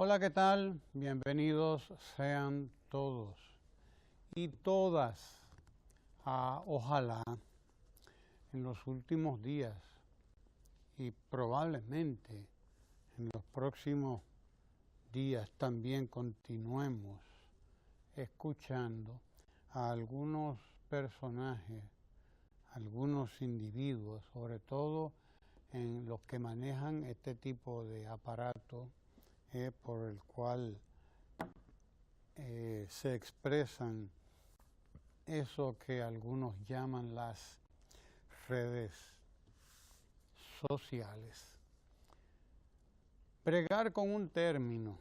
Hola, ¿qué tal? Bienvenidos sean todos y todas a Ojalá en los últimos días y probablemente en los próximos días también continuemos escuchando a algunos personajes, algunos individuos, sobre todo en los que manejan este tipo de aparato por el cual se expresan eso que algunos llaman las redes sociales. Bregar con un término,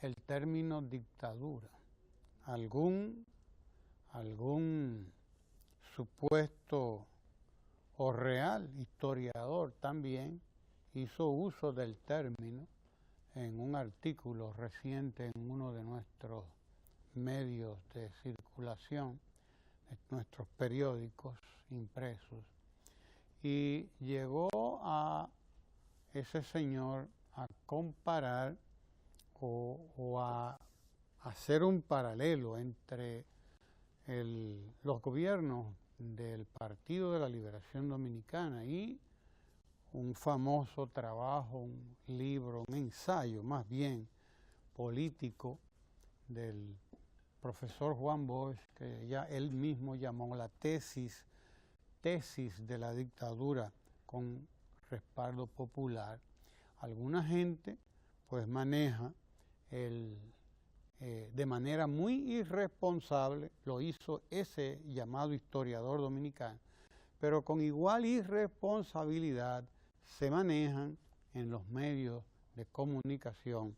el término dictadura. Algún supuesto o real historiador también hizo uso del término en un artículo reciente en uno de nuestros medios de circulación, de nuestros periódicos impresos, y llegó a ese señor a comparar o a hacer un paralelo entre los gobiernos del Partido de la Liberación Dominicana y un famoso trabajo, un libro, un ensayo más bien político del profesor Juan Bosch, que ya él mismo llamó la tesis de la dictadura con respaldo popular. Alguna gente pues maneja de manera muy irresponsable, lo hizo ese llamado historiador dominicano, pero con igual irresponsabilidad se manejan en los medios de comunicación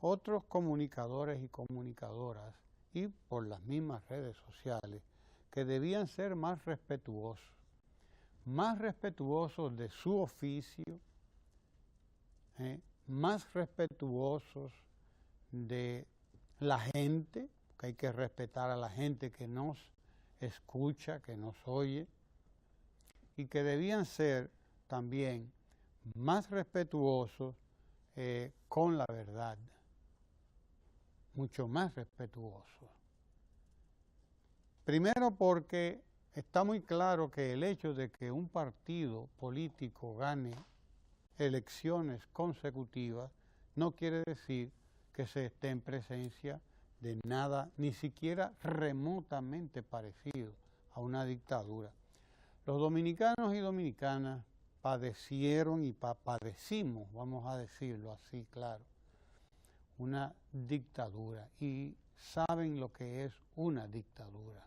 otros comunicadores y comunicadoras y por las mismas redes sociales que debían ser más respetuosos de su oficio, más respetuosos de la gente, que hay que respetar a la gente que nos escucha, que nos oye, y que debían ser también más respetuosos con la verdad, mucho más respetuosos. Primero porque está muy claro que el hecho de que un partido político gane elecciones consecutivas no quiere decir que se esté en presencia de nada, ni siquiera remotamente parecido a una dictadura. Los dominicanos y dominicanas padecieron y padecimos, vamos a decirlo así, claro, una dictadura y saben lo que es una dictadura.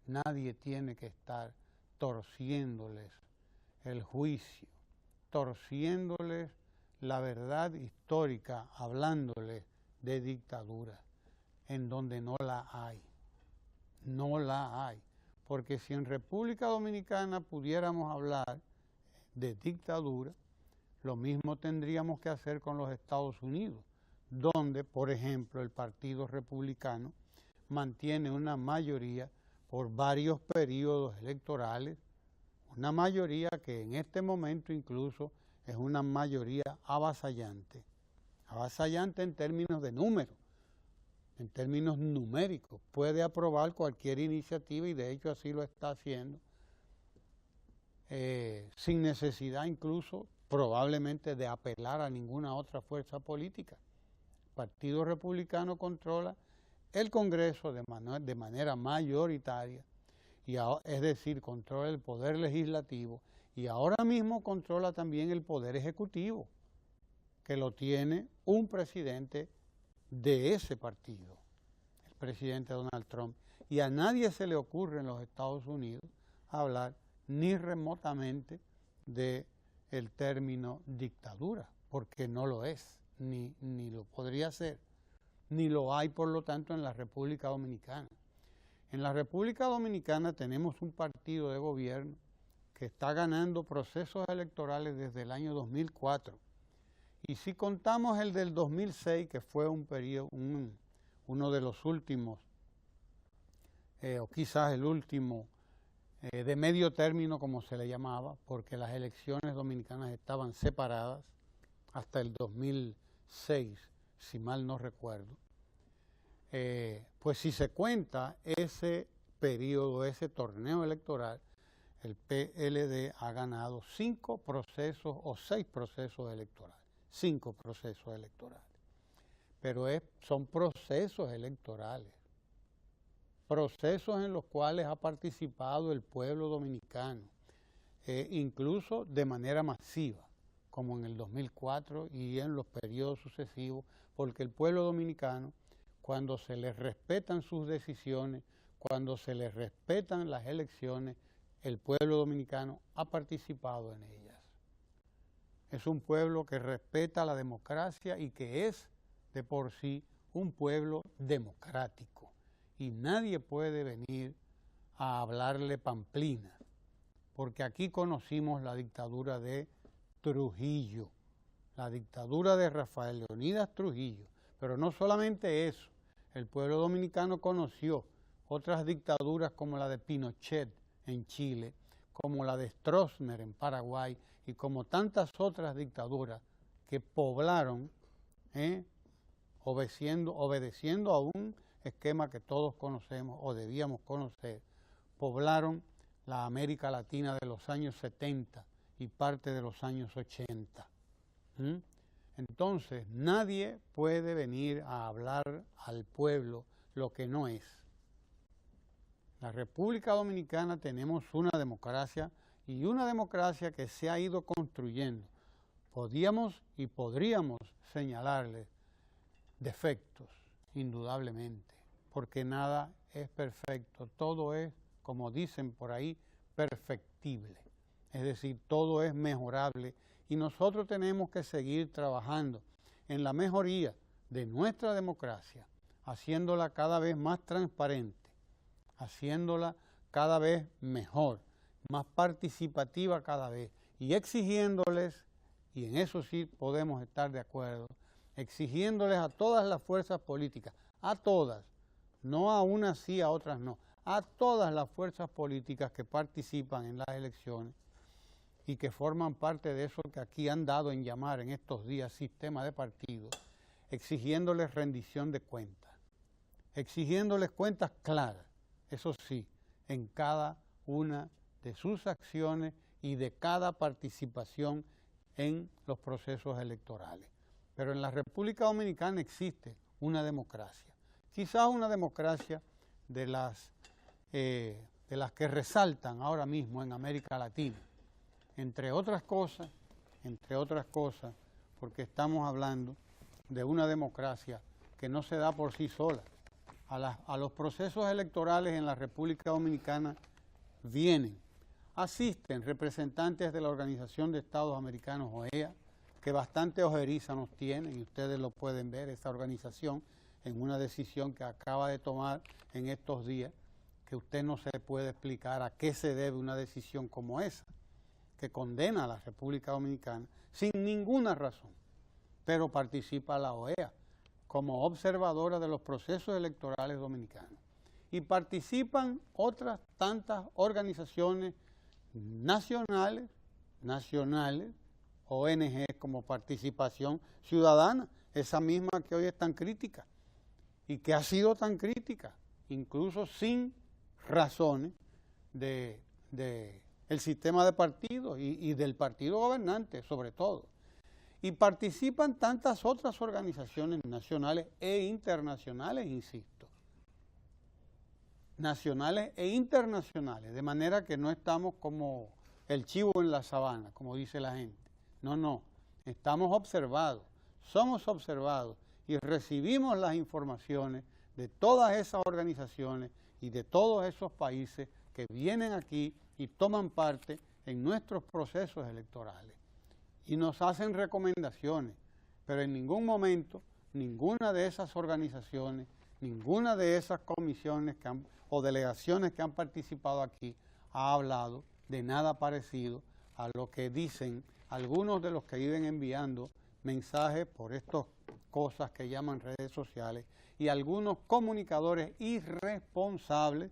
Nadie tiene que estar torciéndoles el juicio, torciéndoles la verdad histórica, hablándoles de dictadura, en donde no la hay. No la hay. Porque si en República Dominicana pudiéramos hablar de dictadura, lo mismo tendríamos que hacer con los Estados Unidos, donde, por ejemplo, el Partido Republicano mantiene una mayoría por varios periodos electorales, una mayoría que en este momento incluso es una mayoría avasallante en términos de número, en términos numéricos, puede aprobar cualquier iniciativa y de hecho así lo está haciendo, sin necesidad incluso probablemente de apelar a ninguna otra fuerza política. El Partido Republicano controla el Congreso de manera mayoritaria, es decir, controla el poder legislativo y ahora mismo controla también el poder ejecutivo, que lo tiene un presidente de ese partido, el presidente Donald Trump. Y a nadie se le ocurre en los Estados Unidos hablar ni remotamente del término dictadura, porque no lo es, ni lo podría ser, ni lo hay por lo tanto en la República Dominicana. En la República Dominicana tenemos un partido de gobierno que está ganando procesos electorales desde el año 2004. Y si contamos el del 2006, que fue un periodo, uno de los últimos, o quizás el último, de medio término como se le llamaba, porque las elecciones dominicanas estaban separadas hasta el 2006, 6, si mal no recuerdo. Pues si se cuenta ese periodo, ese torneo electoral, el PLD ha ganado 5 procesos o 6 procesos electorales. 5 procesos electorales. Pero son procesos electorales. Procesos en los cuales ha participado el pueblo dominicano, incluso de manera masiva, como en el 2004 y en los periodos sucesivos, porque el pueblo dominicano, cuando se le respetan sus decisiones, cuando se le respetan las elecciones, el pueblo dominicano ha participado en ellas. Es un pueblo que respeta la democracia y que es de por sí un pueblo democrático. Y nadie puede venir a hablarle pamplina, porque aquí conocimos la dictadura de Trujillo, la dictadura de Rafael Leónidas Trujillo. Pero no solamente eso, el pueblo dominicano conoció otras dictaduras como la de Pinochet en Chile, como la de Stroessner en Paraguay y como tantas otras dictaduras que poblaron, obedeciendo a un esquema que todos conocemos o debíamos conocer, poblaron la América Latina de los años 70 y parte de los años 80. Entonces, nadie puede venir a hablar al pueblo lo que no es. La República Dominicana tenemos una democracia y una democracia que se ha ido construyendo. Podíamos y podríamos señalarle defectos, indudablemente, porque nada es perfecto, todo es, como dicen por ahí, perfectible. Es decir, todo es mejorable y nosotros tenemos que seguir trabajando en la mejoría de nuestra democracia, haciéndola cada vez más transparente, haciéndola cada vez mejor, más participativa cada vez y exigiéndoles, y en eso sí podemos estar de acuerdo, exigiéndoles a todas las fuerzas políticas, a todas, no a unas sí, a otras no, a todas las fuerzas políticas que participan en las elecciones y que forman parte de eso que aquí han dado en llamar en estos días sistema de partidos, exigiéndoles rendición de cuentas, exigiéndoles cuentas claras, eso sí, en cada una de sus acciones y de cada participación en los procesos electorales. Pero en la República Dominicana existe una democracia, quizás una democracia de las que resaltan ahora mismo en América Latina, entre otras cosas, porque estamos hablando de una democracia que no se da por sí sola. A los procesos electorales en la República Dominicana asisten representantes de la Organización de Estados Americanos, OEA, que bastante ojeriza nos tienen, y ustedes lo pueden ver, esta organización, en una decisión que acaba de tomar en estos días, que usted no se puede explicar a qué se debe una decisión como esa, que condena a la República Dominicana sin ninguna razón, pero participa la OEA como observadora de los procesos electorales dominicanos. Y participan otras tantas organizaciones nacionales, ONG como Participación Ciudadana, esa misma que hoy es tan crítica y que ha sido tan crítica, incluso sin razones del sistema de partidos y del partido gobernante sobre todo. Y participan tantas otras organizaciones nacionales e internacionales, insisto. Nacionales e internacionales, de manera que no estamos como el chivo en la sabana, como dice la gente. No, estamos observados, somos observados y recibimos las informaciones de todas esas organizaciones y de todos esos países que vienen aquí y toman parte en nuestros procesos electorales. Y nos hacen recomendaciones, pero en ningún momento ninguna de esas organizaciones, ninguna de esas comisiones o delegaciones que han participado aquí ha hablado de nada parecido a lo que dicen algunos de los que viven enviando mensajes por estas cosas que llaman redes sociales y algunos comunicadores irresponsables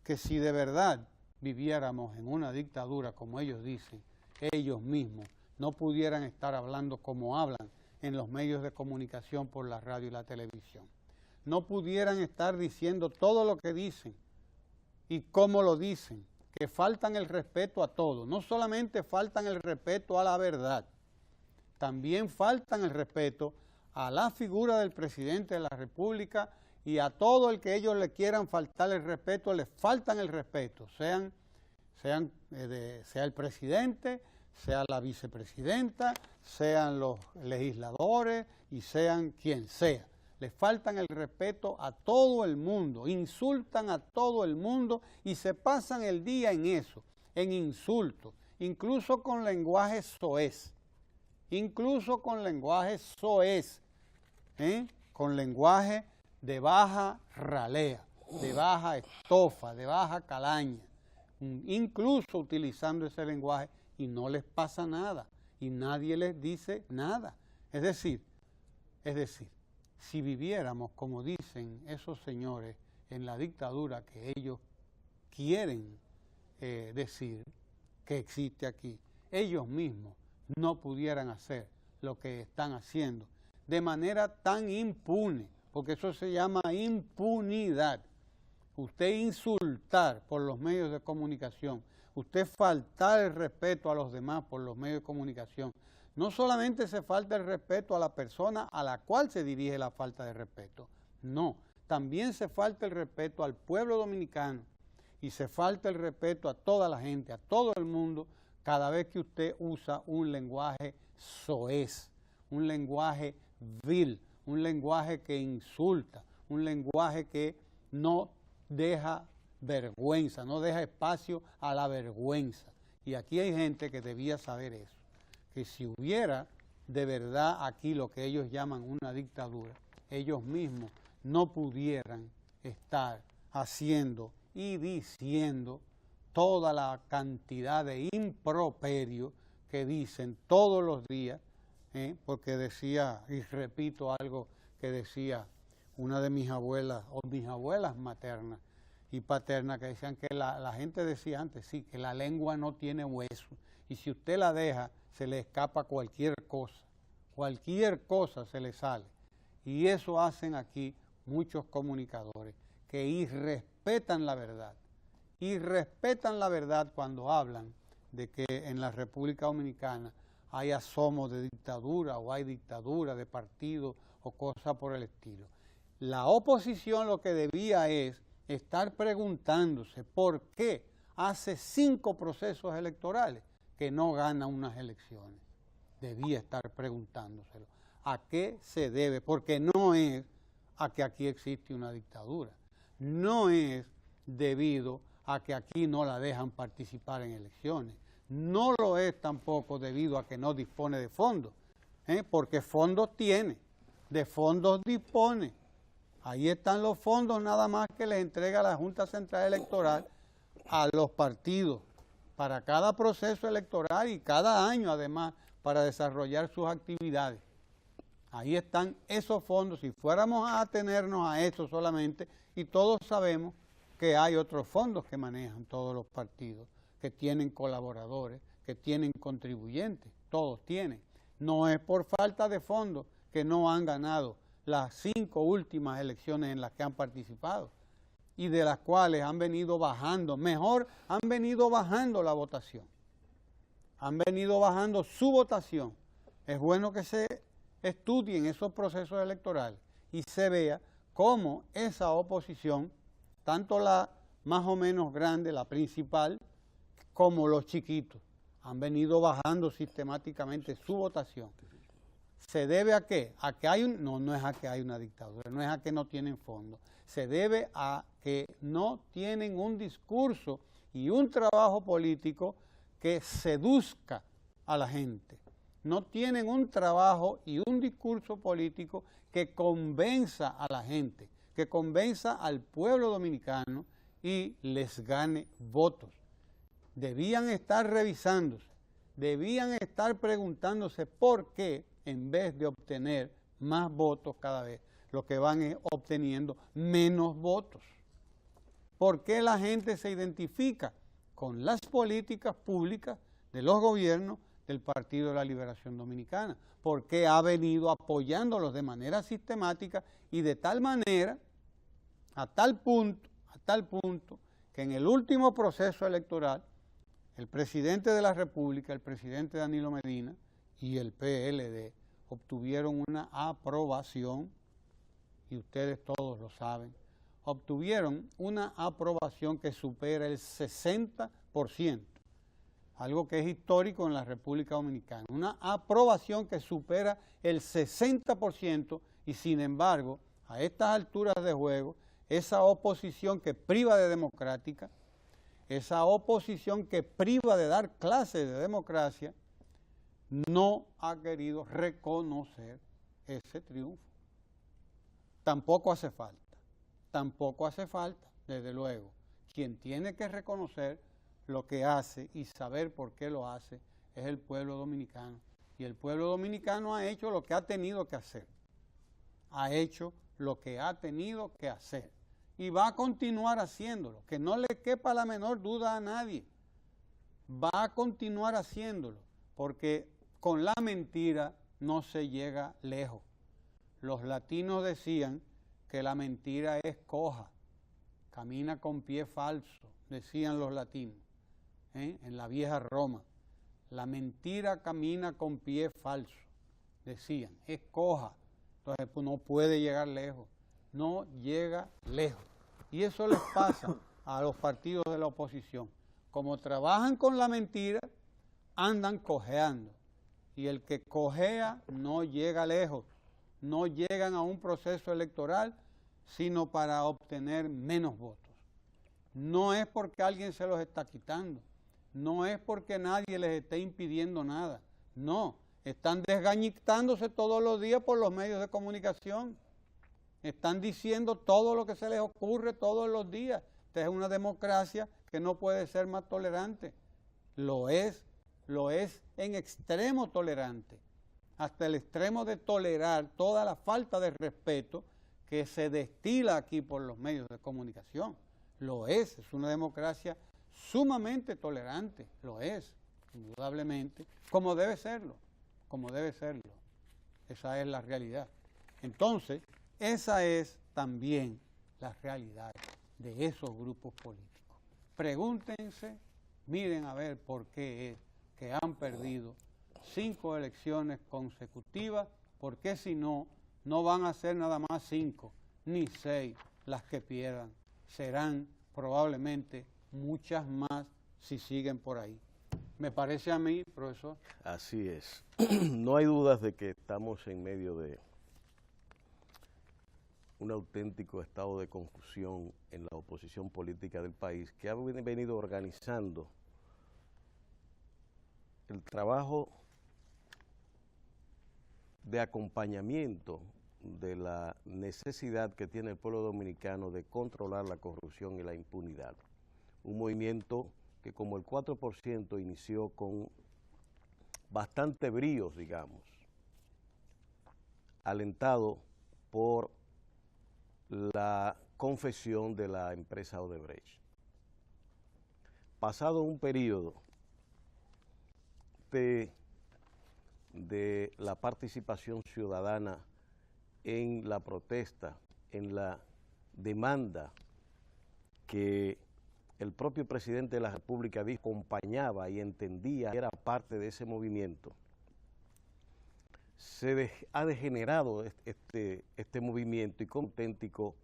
que si de verdad viviéramos en una dictadura como ellos dicen, ellos mismos no pudieran estar hablando como hablan en los medios de comunicación por la radio y la televisión. No pudieran estar diciendo todo lo que dicen y cómo lo dicen, que faltan el respeto a todo. No solamente faltan el respeto a la verdad, también faltan el respeto a la figura del presidente de la República, y a todo el que ellos le quieran faltar el respeto, les faltan el respeto, sea el presidente, sea la vicepresidenta, sean los legisladores y sean quien sea. Les faltan el respeto a todo el mundo, insultan a todo el mundo y se pasan el día en eso, en insultos, incluso con lenguaje soez, con lenguaje de baja ralea, de baja estofa, de baja calaña, incluso utilizando ese lenguaje, y no les pasa nada, y nadie les dice nada. Es decir, si viviéramos, como dicen esos señores, en la dictadura que ellos quieren decir que existe aquí, ellos mismos no pudieran hacer lo que están haciendo de manera tan impune, porque eso se llama impunidad. Usted insultar por los medios de comunicación, usted faltar el respeto a los demás por los medios de comunicación. No solamente se falta el respeto a la persona a la cual se dirige la falta de respeto, no, también se falta el respeto al pueblo dominicano y se falta el respeto a toda la gente, a todo el mundo, cada vez que usted usa un lenguaje soez, un lenguaje vil, un lenguaje que insulta, un lenguaje que no deja vergüenza, no deja espacio a la vergüenza. Y aquí hay gente que debía saber eso, que si hubiera de verdad aquí lo que ellos llaman una dictadura, ellos mismos no pudieran estar haciendo y diciendo toda la cantidad de improperios que dicen todos los días, porque decía, y repito algo que decía una de mis abuelas, o mis abuelas maternas y paternas, que decían que la gente decía antes, sí, que la lengua no tiene hueso, y si usted la deja, se le escapa cualquier cosa se le sale. Y eso hacen aquí muchos comunicadores, que irrespetan la verdad cuando hablan de que en la República Dominicana hay asomos de dictadura o hay dictadura de partido o cosas por el estilo. La oposición lo que debía es estar preguntándose por qué hace 5 procesos electorales que no gana unas elecciones. Debía estar preguntándoselo. ¿A qué se debe? Porque no es a que aquí existe una dictadura. No es debido a que aquí no la dejan participar en elecciones. No lo es tampoco debido a que no dispone de fondos, porque fondos tiene, de fondos dispone. Ahí están los fondos nada más que les entrega la Junta Central Electoral a los partidos para cada proceso electoral y cada año además para desarrollar sus actividades. Ahí están esos fondos. Si fuéramos a atenernos a eso solamente, y todos sabemos que hay otros fondos que manejan todos los partidos, que tienen colaboradores, que tienen contribuyentes, todos tienen. No es por falta de fondos que no han ganado las 5 últimas elecciones en las que han participado y de las cuales han venido bajando, han venido bajando la votación, han venido bajando su votación. Es bueno que se estudien esos procesos electorales y se vea cómo esa oposición, tanto la más o menos grande, la principal, como los chiquitos, han venido bajando sistemáticamente su votación. ¿Se debe a qué? ¿A que hay no es a que hay una dictadura, no es a que no tienen fondos. Se debe a que no tienen un discurso y un trabajo político que seduzca a la gente. No tienen un trabajo y un discurso político que convenza a la gente, que convenza al pueblo dominicano y les gane votos. Debían estar revisándose, debían estar preguntándose por qué, en vez de obtener más votos cada vez, lo que van es obteniendo menos votos. ¿Por qué la gente se identifica con las políticas públicas de los gobiernos del Partido de la Liberación Dominicana, porque ha venido apoyándolos de manera sistemática y de tal manera, a tal punto, que en el último proceso electoral, el presidente de la República, el presidente Danilo Medina y el PLD obtuvieron una aprobación, y ustedes todos lo saben, obtuvieron una aprobación que supera el 60%, algo que es histórico en la República Dominicana, una aprobación que supera el 60% y sin embargo, a estas alturas de juego, esa oposición que priva de democrática, esa oposición que priva de dar clases de democracia, no ha querido reconocer ese triunfo. Tampoco hace falta, desde luego. Quien tiene que reconocer lo que hace y saber por qué lo hace es el pueblo dominicano. Y el pueblo dominicano ha hecho lo que ha tenido que hacer. Ha hecho lo que ha tenido que hacer. Y va a continuar haciéndolo, que no le quepa la menor duda a nadie. Va a continuar haciéndolo, porque con la mentira no se llega lejos. Los latinos decían que la mentira es coja, camina con pie falso, decían los latinos, en la vieja Roma. La mentira camina con pie falso, decían, es coja, entonces pues, no puede llegar lejos, no llega lejos. Y eso les pasa a los partidos de la oposición. Como trabajan con la mentira, andan cojeando. Y el que cojea no llega lejos, no llegan a un proceso electoral, sino para obtener menos votos. No es porque alguien se los está quitando, no es porque nadie les esté impidiendo nada, no, están desgañitándose todos los días por los medios de comunicación, están diciendo todo lo que se les ocurre todos los días. Esta es una democracia que no puede ser más tolerante, lo es en extremo tolerante, hasta el extremo de tolerar toda la falta de respeto que se destila aquí por los medios de comunicación. Lo es una democracia sumamente tolerante, lo es, indudablemente, como debe serlo, esa es la realidad. Entonces, esa es también la realidad de esos grupos políticos. Pregúntense, miren a ver por qué es que han perdido 5 elecciones consecutivas, porque si no, no van a ser nada más 5 ni 6 las que pierdan, serán probablemente muchas más si siguen por ahí. Me parece a mí, profesor. Así es. No hay dudas de que estamos en medio de un auténtico estado de confusión en la oposición política del país, que ha venido organizando el trabajo de acompañamiento de la necesidad que tiene el pueblo dominicano de controlar la corrupción y la impunidad. Un movimiento que, como el 4%, inició con bastante bríos, digamos, alentado por la confesión de la empresa Odebrecht. Pasado un periodo de la participación ciudadana en la protesta, en la demanda que el propio presidente de la República acompañaba y entendía que era parte de ese movimiento, ha degenerado este movimiento y con auténtico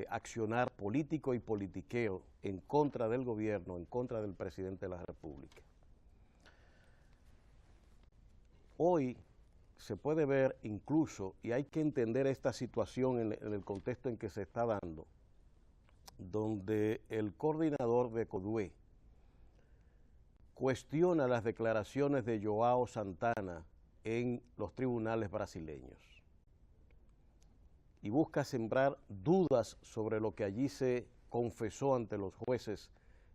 accionar político y politiqueo en contra del gobierno, en contra del presidente de la República. Hoy se puede ver incluso, y hay que entender esta situación en el contexto en que se está dando, donde el coordinador de CODUE cuestiona las declaraciones de Joao Santana en los tribunales brasileños y busca sembrar dudas sobre lo que allí se confesó ante los jueces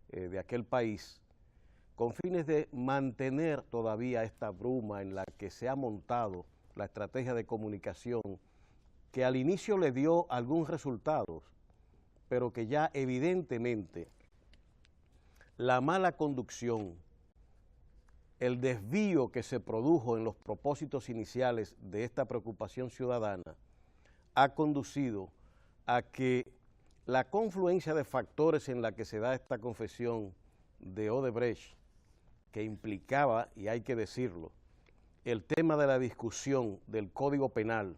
de aquel país, con fines de mantener todavía esta bruma en la que se ha montado la estrategia de comunicación, que al inicio le dio algunos resultados, pero que ya evidentemente la mala conducción el desvío que se produjo en los propósitos iniciales de esta preocupación ciudadana ha conducido a que la confluencia de factores en la que se da esta confesión de Odebrecht, que implicaba, y hay que decirlo, el tema de la discusión del Código Penal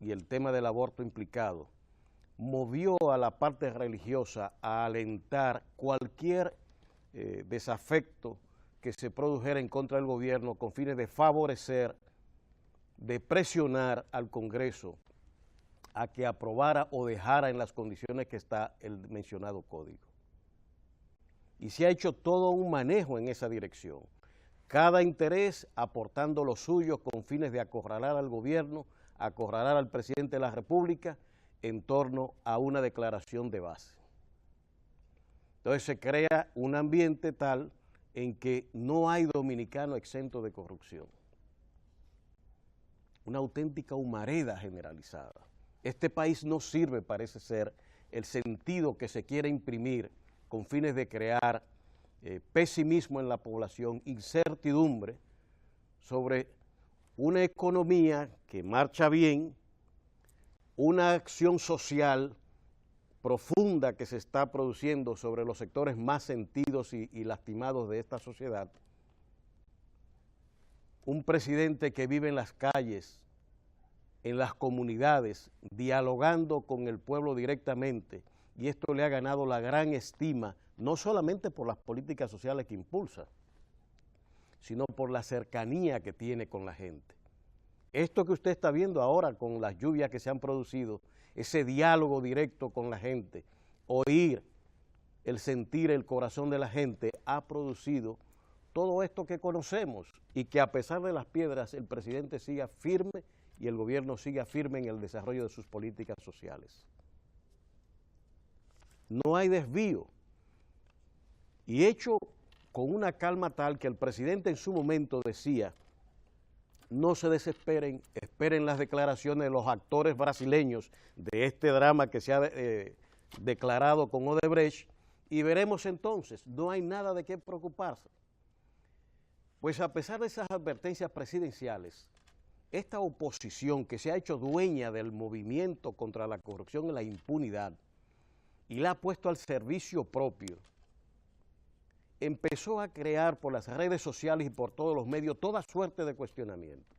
y el tema del aborto implicado, movió a la parte religiosa a alentar cualquier desafecto que se produjera en contra del gobierno con fines de favorecer, de presionar al Congreso a que aprobara o dejara en las condiciones que está el mencionado código. Y se ha hecho todo un manejo en esa dirección, cada interés aportando lo suyo con fines de acorralar al gobierno, acorralar al presidente de la República en torno a una declaración de base. Entonces se crea un ambiente tal en que no hay dominicano exento de corrupción. Una auténtica humareda generalizada. Este país no sirve, parece ser, el sentido que se quiere imprimir con fines de crear pesimismo en la población, incertidumbre sobre una economía que marcha bien, una acción social profunda que se está produciendo sobre los sectores más sentidos y lastimados de esta sociedad, un presidente que vive en las calles, en las comunidades, dialogando con el pueblo directamente, y esto le ha ganado la gran estima, no solamente por las políticas sociales que impulsa, sino por la cercanía que tiene con la gente. Esto que usted está viendo ahora con las lluvias que se han producido, ese diálogo directo con la gente, oír el sentir, el corazón de la gente, ha producido todo esto que conocemos y que a pesar de las piedras el presidente siga firme y el gobierno siga firme en el desarrollo de sus políticas sociales. No hay desvío y hecho con una calma tal que el presidente en su momento decía: no se desesperen, esperen las declaraciones de los actores brasileños de este drama que se ha declarado con Odebrecht y veremos entonces, no hay nada de qué preocuparse. Pues a pesar de esas advertencias presidenciales, esta oposición que se ha hecho dueña del movimiento contra la corrupción y la impunidad y la ha puesto al servicio propio, empezó a crear por las redes sociales y por todos los medios toda suerte de cuestionamiento.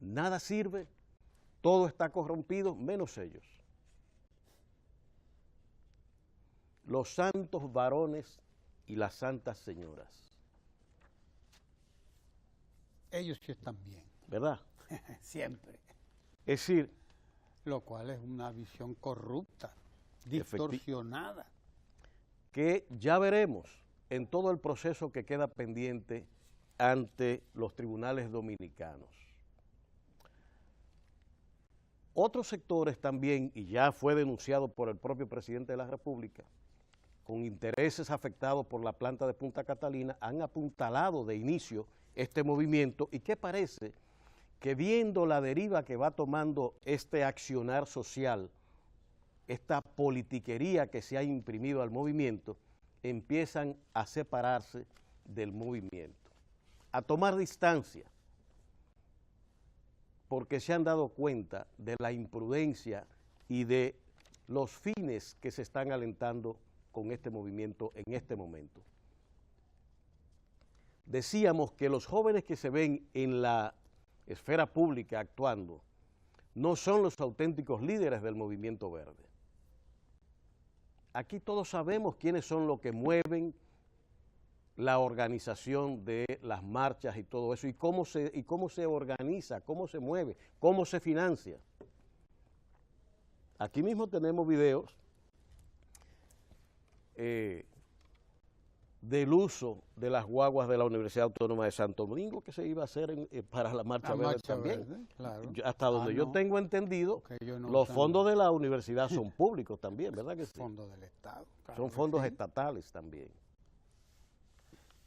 Nada sirve, todo está corrompido, menos ellos. Los santos varones y las santas señoras. Ellos sí están bien. ¿Verdad? Siempre. Es decir, lo cual es una visión corrupta, distorsionada. Que ya veremos en todo el proceso que queda pendiente ante los tribunales dominicanos. Otros sectores también, y ya fue denunciado por el propio presidente de la República, con intereses afectados por la planta de Punta Catalina, han apuntalado de inicio este movimiento y que parece que viendo la deriva que va tomando este accionar social, esta politiquería que se ha imprimido al movimiento, empiezan a separarse del movimiento, a tomar distancia, porque se han dado cuenta de la imprudencia y de los fines que se están alentando con este movimiento en este momento. Decíamos que los jóvenes que se ven en la esfera pública actuando no son los auténticos líderes del movimiento verde. Aquí todos sabemos quiénes son los que mueven la organización de las marchas y todo eso, y cómo se organiza, cómo se mueve, cómo se financia. Aquí mismo tenemos videos del uso de las guaguas de la Universidad Autónoma de Santo Domingo que se iba a hacer para la Marcha Verde también. Verde, claro. Hasta donde yo tengo entendido, los fondos de la universidad son públicos también, ¿verdad que sí? Fondos del Estado. Claro, son fondos estatales también.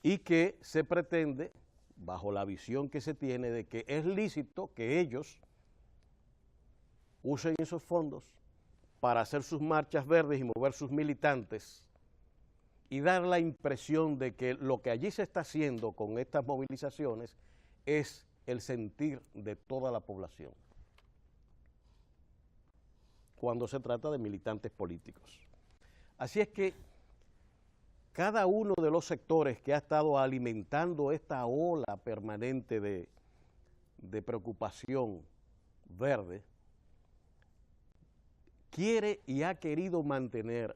Y que se pretende, bajo la visión que se tiene de que es lícito que ellos usen esos fondos para hacer sus marchas verdes y mover sus militantes y dar la impresión de que lo que allí se está haciendo con estas movilizaciones es el sentir de toda la población, cuando se trata de militantes políticos. Así es que cada uno de los sectores que ha estado alimentando esta ola permanente de preocupación verde, quiere y ha querido mantener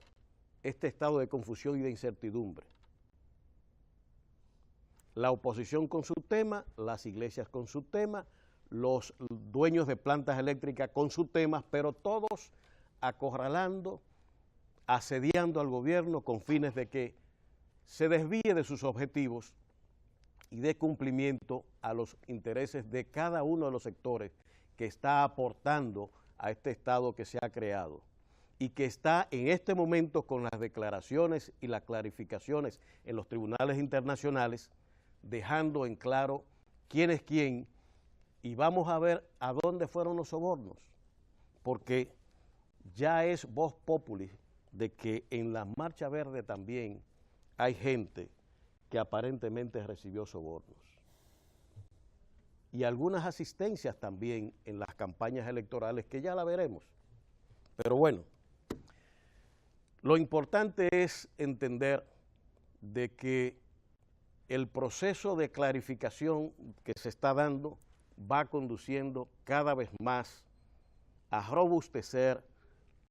este estado de confusión y de incertidumbre. La oposición con su tema, las iglesias con su tema, los dueños de plantas eléctricas con sus temas, pero todos acorralando, asediando al gobierno con fines de que se desvíe de sus objetivos y dé cumplimiento a los intereses de cada uno de los sectores que está aportando a este estado que se ha creado y que está en este momento con las declaraciones y las clarificaciones en los tribunales internacionales, dejando en claro quién es quién, y vamos a ver a dónde fueron los sobornos, porque ya es vox populi de que en la Marcha Verde también hay gente que aparentemente recibió sobornos. Y algunas asistencias también en las campañas electorales, que ya la veremos. Pero bueno, lo importante es entender de que el proceso de clarificación que se está dando va conduciendo cada vez más a robustecer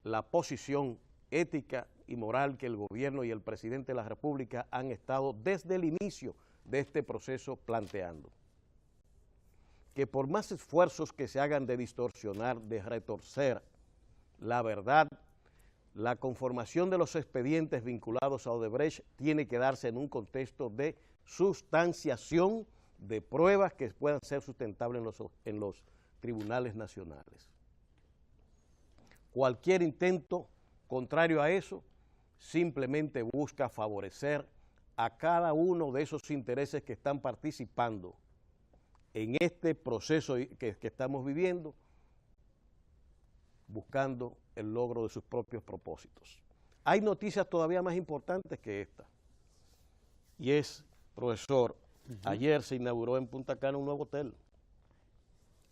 la posición ética y moral que el gobierno y el presidente de la República han estado desde el inicio de este proceso planteando. Que por más esfuerzos que se hagan de distorsionar, de retorcer la verdad, la conformación de los expedientes vinculados a Odebrecht tiene que darse en un contexto de sustanciación de pruebas que puedan ser sustentables en los tribunales nacionales. Cualquier intento contrario a eso simplemente busca favorecer a cada uno de esos intereses que están participando en este proceso que estamos viviendo, buscando el logro de sus propios propósitos. Hay noticias todavía más importantes que esta, y es, profesor, ayer se inauguró en Punta Cana un nuevo hotel.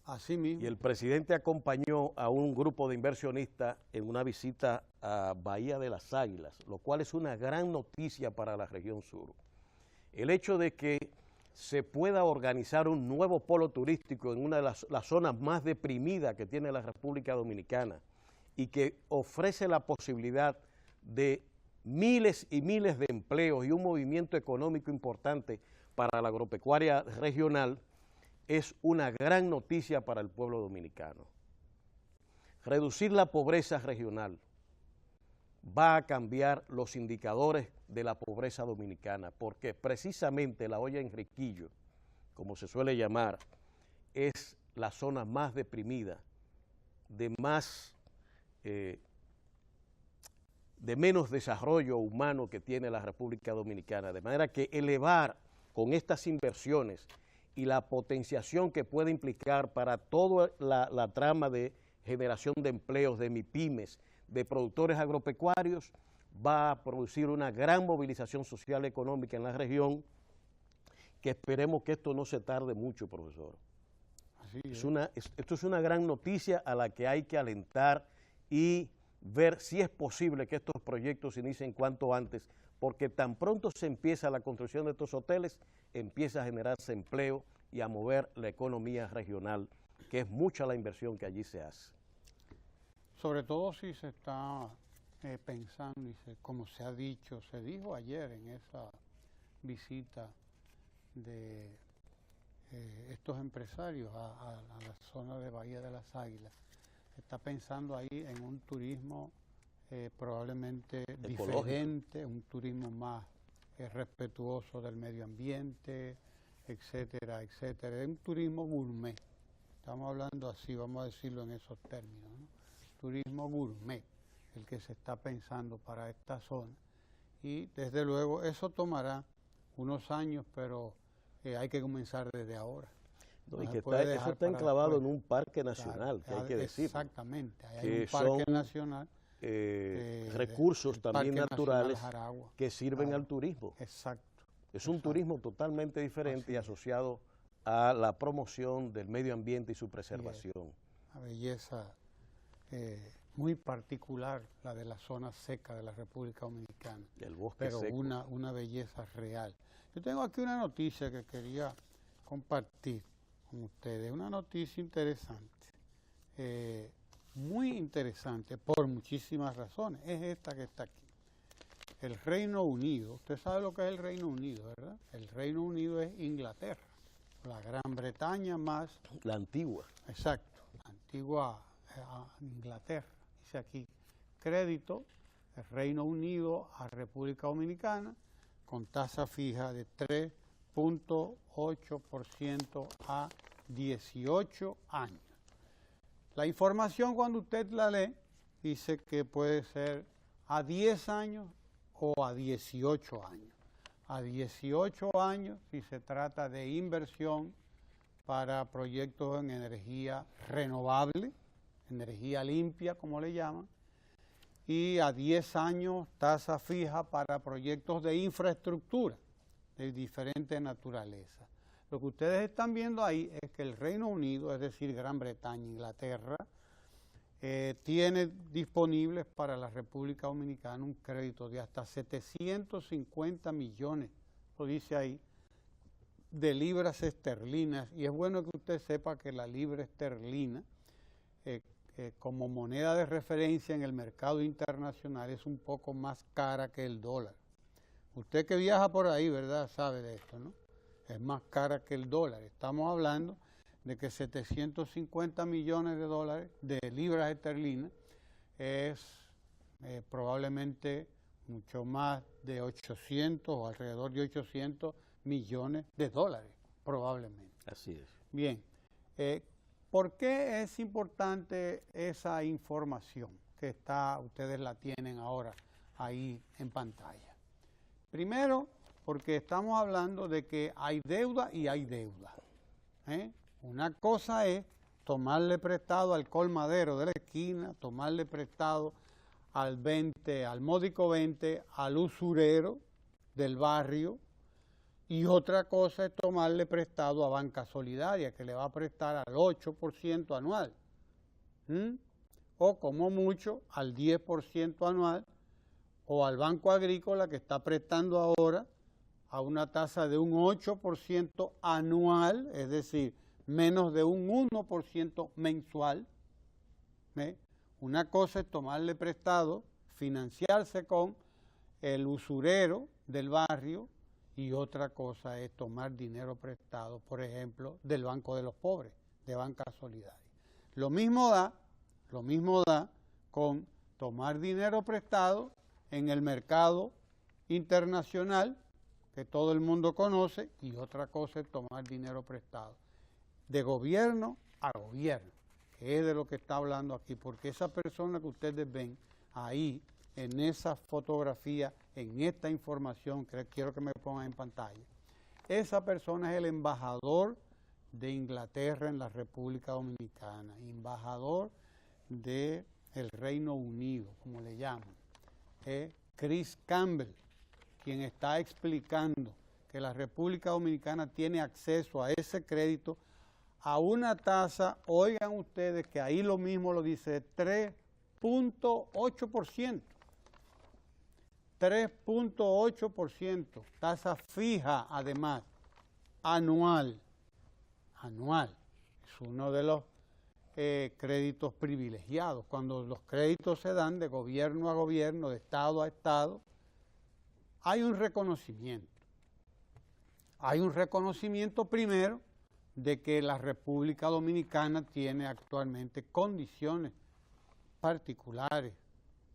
Así mismo. Y el presidente acompañó a un grupo de inversionistas en una visita a Bahía de las Águilas, lo cual es una gran noticia para la región sur. El hecho de que se pueda organizar un nuevo polo turístico en una de las zonas más deprimidas que tiene la República Dominicana y que ofrece la posibilidad de miles y miles de empleos y un movimiento económico importante para la agropecuaria regional, es una gran noticia para el pueblo dominicano. Reducir la pobreza regional va a cambiar los indicadores de la pobreza dominicana, porque precisamente la olla Enriquillo, como se suele llamar, es la zona más deprimida, de menos desarrollo humano que tiene la República Dominicana, de manera que elevar con estas inversiones y la potenciación que puede implicar para toda la trama de generación de empleos, de MIPYMES, de productores agropecuarios, va a producir una gran movilización social y económica en la región, que esperemos que esto no se tarde mucho, profesor. Así es. Esto es una gran noticia a la que hay que alentar y ver si es posible que estos proyectos se inicien cuanto antes, porque tan pronto se empieza la construcción de estos hoteles, empieza a generarse empleo y a mover la economía regional, que es mucha la inversión que allí se hace. Sobre todo si se está pensando, y como se ha dicho, se dijo ayer en esa visita de estos empresarios a la zona de Bahía de las Águilas, se está pensando ahí en un turismo probablemente ecológico, diferente, un turismo más respetuoso del medio ambiente, etcétera, etcétera, un turismo gourmet. Estamos hablando así, vamos a decirlo en esos términos, ¿no? Turismo gourmet, el que se está pensando para esta zona. Y desde luego eso tomará unos años, pero hay que comenzar desde ahora. No, y que eso está enclavado en un parque nacional, claro, que hay que decir. Exactamente, hay un parque nacional. recursos también Parque naturales Nacional Jaragua. que sirven Claro. al turismo. Exacto. Es un Exacto. turismo totalmente diferente y Así es. asociado a la promoción del medio ambiente y su preservación. Una belleza muy particular, la de la zona seca de la República Dominicana, El bosque pero seco. una belleza real. Yo tengo aquí una noticia que quería compartir con ustedes, una noticia interesante, muy interesante por muchísimas razones. Es esta que está aquí. El Reino Unido, usted sabe lo que es el Reino Unido, ¿verdad? El Reino Unido es Inglaterra, la Gran Bretaña más, La antigua. exacto, la antigua Inglaterra. Dice aquí, crédito del Reino Unido a República Dominicana con tasa fija de 3.8% a 18 años. La información cuando usted la lee dice que puede ser a 10 años o a 18 años. A 18 años si se trata de inversión para proyectos en energía renovable, energía limpia como le llaman, y a 10 años tasa fija para proyectos de infraestructura de diferente naturaleza. Lo que ustedes están viendo ahí es que el Reino Unido, es decir, Gran Bretaña, Inglaterra, tiene disponibles para la República Dominicana un crédito de hasta 750 millones, lo dice ahí, de libras esterlinas. Y es bueno que usted sepa que la libra esterlina, como moneda de referencia en el mercado internacional, es un poco más cara que el dólar. Usted que viaja por ahí, ¿verdad?, sabe de esto, ¿no? Es más cara que el dólar. Estamos hablando de que 750 millones de dólares, de libras esterlinas, es probablemente mucho más de 800 o alrededor de 800 millones de dólares, probablemente. Así es. Bien, ¿por qué es importante esa información que está, ustedes la tienen ahora ahí en pantalla? Primero, porque estamos hablando de que hay deuda y hay deuda. Una cosa es tomarle prestado al colmadero de la esquina, tomarle prestado al módico 20, al usurero del barrio, y otra cosa es tomarle prestado a Banca Solidaria, que le va a prestar al 8% anual, o como mucho al 10% anual, o al Banco Agrícola, que está prestando ahora a una tasa de un 8% anual, es decir, menos de un 1% mensual. Una cosa es tomarle prestado, financiarse con el usurero del barrio, y otra cosa es tomar dinero prestado, por ejemplo, del Banco de los Pobres, de Banca Solidaria. Lo mismo da con tomar dinero prestado en el mercado internacional, que todo el mundo conoce, y otra cosa es tomar dinero prestado de gobierno a gobierno, que es de lo que está hablando aquí, porque esa persona que ustedes ven ahí, en esa fotografía, en esta información que quiero que me pongan en pantalla, esa persona es el embajador de Inglaterra en la República Dominicana, embajador del Reino Unido, como le llaman, Chris Campbell, quien está explicando que la República Dominicana tiene acceso a ese crédito a una tasa, oigan ustedes que ahí lo mismo lo dice, 3.8%. 3.8%, tasa fija además, anual. Es uno de los créditos privilegiados. Cuando los créditos se dan de gobierno a gobierno, de estado a estado, hay un reconocimiento. Hay un reconocimiento primero de que la República Dominicana tiene actualmente condiciones particulares,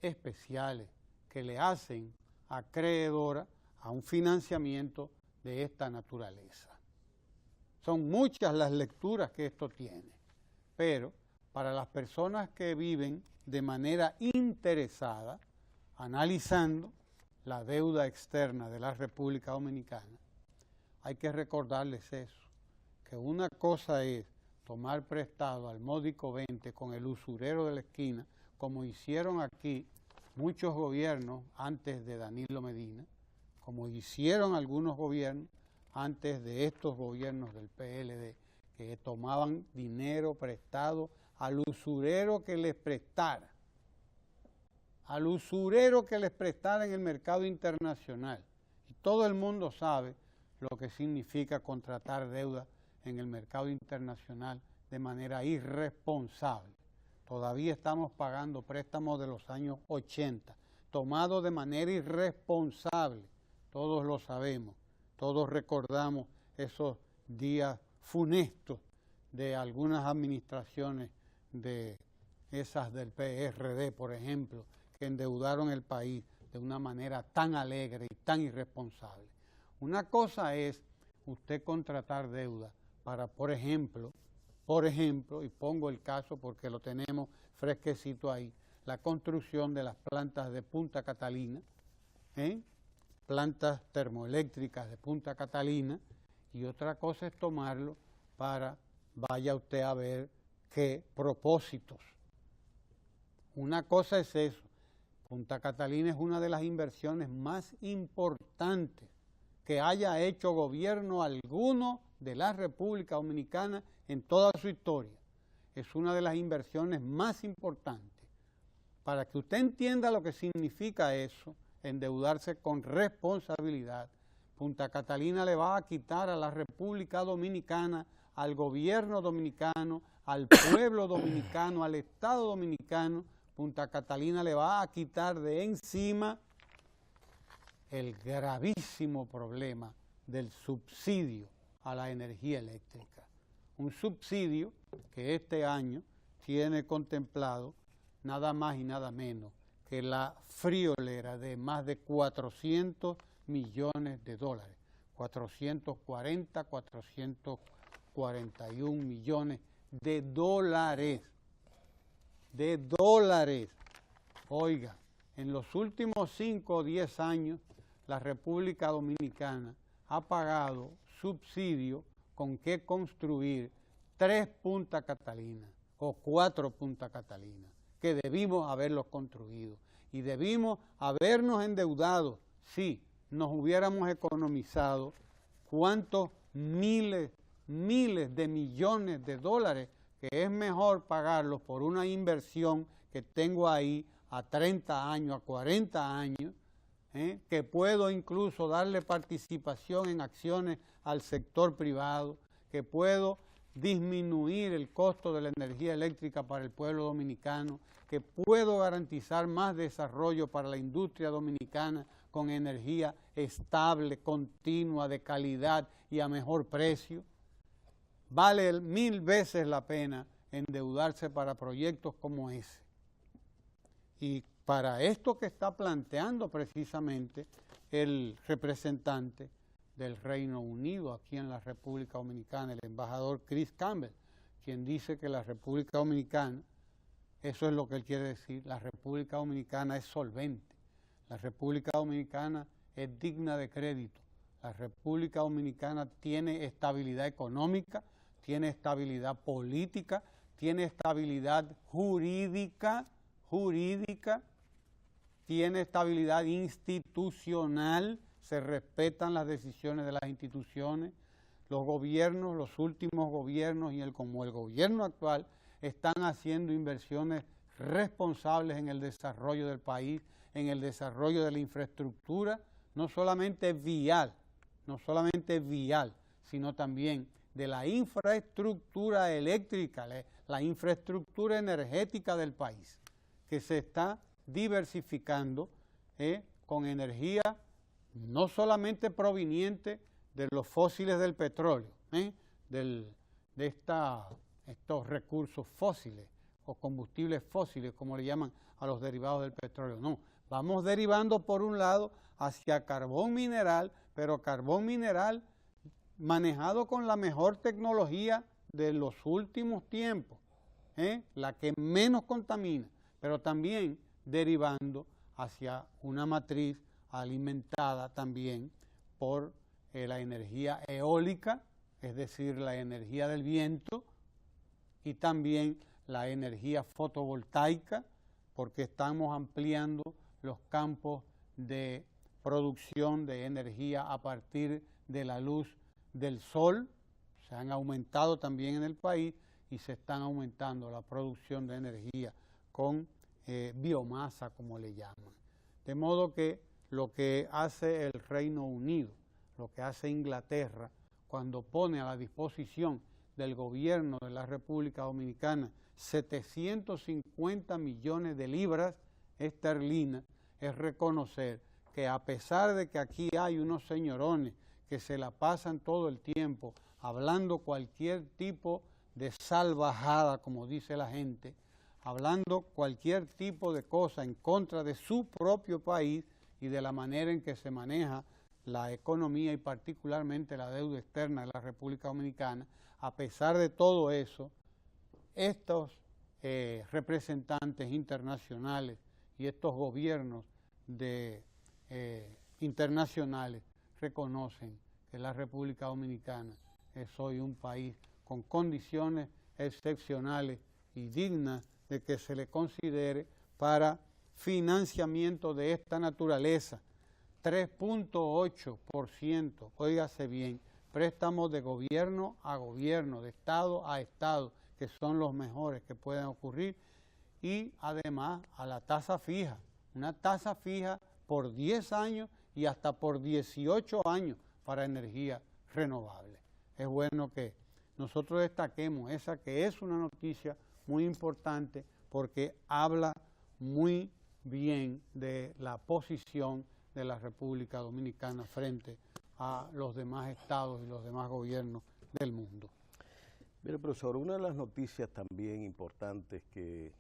especiales, que le hacen acreedora a un financiamiento de esta naturaleza. Son muchas las lecturas que esto tiene, pero para las personas que viven de manera interesada, analizando la deuda externa de la República Dominicana, hay que recordarles eso, que una cosa es tomar prestado al módico 20 con el usurero de la esquina, como hicieron aquí muchos gobiernos antes de Danilo Medina, como hicieron algunos gobiernos antes de estos gobiernos del PLD, que tomaban dinero prestado al usurero que les prestara, al usurero que les prestara en el mercado internacional. Y todo el mundo sabe lo que significa contratar deuda en el mercado internacional de manera irresponsable. Todavía estamos pagando préstamos de los años 80, tomados de manera irresponsable. Todos lo sabemos, todos recordamos esos días funestos de algunas administraciones de esas del PRD, por ejemplo, que endeudaron el país de una manera tan alegre y tan irresponsable. Una cosa es usted contratar deuda para, por ejemplo, y pongo el caso porque lo tenemos fresquecito ahí, la construcción de las plantas de Punta Catalina, plantas termoeléctricas de Punta Catalina, y otra cosa es tomarlo para, vaya usted a ver qué propósitos. Una cosa es eso. Punta Catalina es una de las inversiones más importantes que haya hecho gobierno alguno de la República Dominicana en toda su historia. Es una de las inversiones más importantes. Para que usted entienda lo que significa eso, endeudarse con responsabilidad, Punta Catalina le va a quitar a la República Dominicana, al gobierno dominicano, al pueblo dominicano, al Estado dominicano. Punta Catalina le va a quitar de encima el gravísimo problema del subsidio a la energía eléctrica. Un subsidio que este año tiene contemplado nada más y nada menos que la friolera de más de 400 millones de dólares, 440, 441 millones de dólares. Oiga, en los últimos 5 o 10 años, la República Dominicana ha pagado subsidio con que construir 3 Punta Catalina o 4 Punta Catalina, que debimos haberlos construido y debimos habernos endeudado. Sí, nos hubiéramos economizado cuántos miles de millones de dólares, que es mejor pagarlos por una inversión que tengo ahí a 30 años, a 40 años, que puedo incluso darle participación en acciones al sector privado, que puedo disminuir el costo de la energía eléctrica para el pueblo dominicano, que puedo garantizar más desarrollo para la industria dominicana con energía estable, continua, de calidad y a mejor precio. Vale 1000 veces la pena endeudarse para proyectos como ese. Y para esto que está planteando precisamente el representante del Reino Unido aquí en la República Dominicana, el embajador Chris Campbell, quien dice que la República Dominicana, eso es lo que él quiere decir, la República Dominicana es solvente, la República Dominicana es digna de crédito, la República Dominicana tiene estabilidad económica, tiene estabilidad política, tiene estabilidad jurídica, tiene estabilidad institucional, se respetan las decisiones de las instituciones. Los gobiernos, los últimos gobiernos y como el gobierno actual, están haciendo inversiones responsables en el desarrollo del país, en el desarrollo de la infraestructura, no solamente vial, sino también de la infraestructura eléctrica, la infraestructura energética del país, que se está diversificando con energía no solamente proveniente de los fósiles del petróleo, de estos recursos fósiles o combustibles fósiles, como le llaman a los derivados del petróleo. No, vamos derivando por un lado hacia carbón mineral, pero carbón mineral manejado con la mejor tecnología de los últimos tiempos, la que menos contamina, pero también derivando hacia una matriz alimentada también por la energía eólica, es decir, la energía del viento, y también la energía fotovoltaica, porque estamos ampliando los campos de producción de energía a partir de la luz del sol. Se han aumentado también en el país y se están aumentando la producción de energía con biomasa, como le llaman. De modo que lo que hace el Reino Unido, lo que hace Inglaterra, cuando pone a la disposición del gobierno de la República Dominicana 750 millones de libras esterlinas, es reconocer que a pesar de que aquí hay unos señorones que se la pasan todo el tiempo hablando cualquier tipo de salvajada, como dice la gente, hablando cualquier tipo de cosa en contra de su propio país y de la manera en que se maneja la economía y particularmente la deuda externa de la República Dominicana, a pesar de todo eso, estos representantes internacionales y estos gobiernos internacionales reconocen que la República Dominicana es hoy un país con condiciones excepcionales y dignas de que se le considere para financiamiento de esta naturaleza. 3.8%, óigase bien, préstamos de gobierno a gobierno, de Estado a Estado, que son los mejores que pueden ocurrir, y además a la tasa fija, una tasa fija por 10 años y hasta por 18 años para energía renovable. Es bueno que nosotros destaquemos esa que es una noticia muy importante porque habla muy bien de la posición de la República Dominicana frente a los demás estados y los demás gobiernos del mundo. Mire, profesor, una de las noticias también importantes que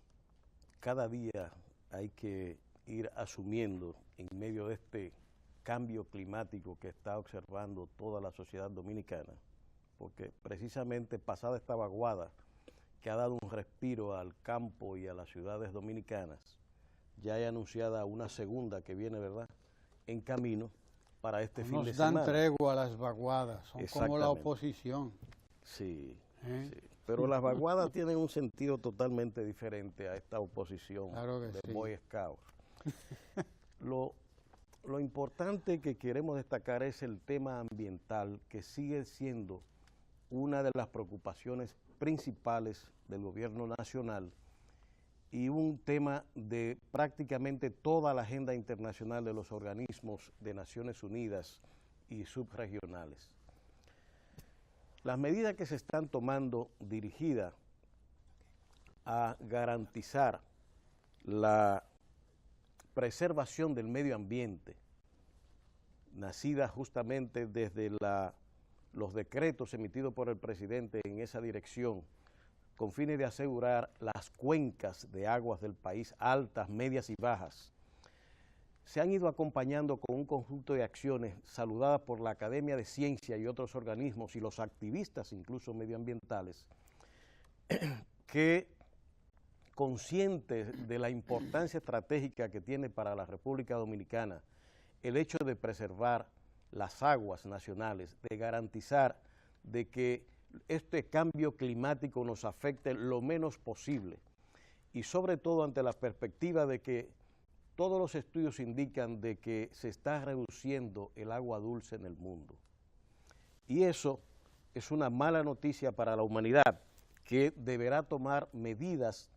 cada día hay que ir asumiendo en medio de este cambio climático que está observando toda la sociedad dominicana, porque precisamente pasada esta vaguada que ha dado un respiro al campo y a las ciudades dominicanas, ya hay anunciada una segunda que viene, ¿verdad?, en camino para este fin de semana. Nos dan tregua a las vaguadas, son como la oposición. Sí, sí, pero las vaguadas tienen un sentido totalmente diferente a esta oposición de Boy Scouts. Lo importante que queremos destacar es el tema ambiental, que sigue siendo una de las preocupaciones principales del gobierno nacional y un tema de prácticamente toda la agenda internacional de los organismos de Naciones Unidas y subregionales. Las medidas que se están tomando dirigidas a garantizar la preservación del medio ambiente, nacida justamente desde los decretos emitidos por el presidente en esa dirección, con fines de asegurar las cuencas de aguas del país, altas, medias y bajas, se han ido acompañando con un conjunto de acciones saludadas por la Academia de Ciencia y otros organismos y los activistas, incluso medioambientales, que, conscientes de la importancia estratégica que tiene para la República Dominicana el hecho de preservar las aguas nacionales, de garantizar de que este cambio climático nos afecte lo menos posible y sobre todo ante la perspectiva de que todos los estudios indican de que se está reduciendo el agua dulce en el mundo. Y eso es una mala noticia para la humanidad, que deberá tomar medidas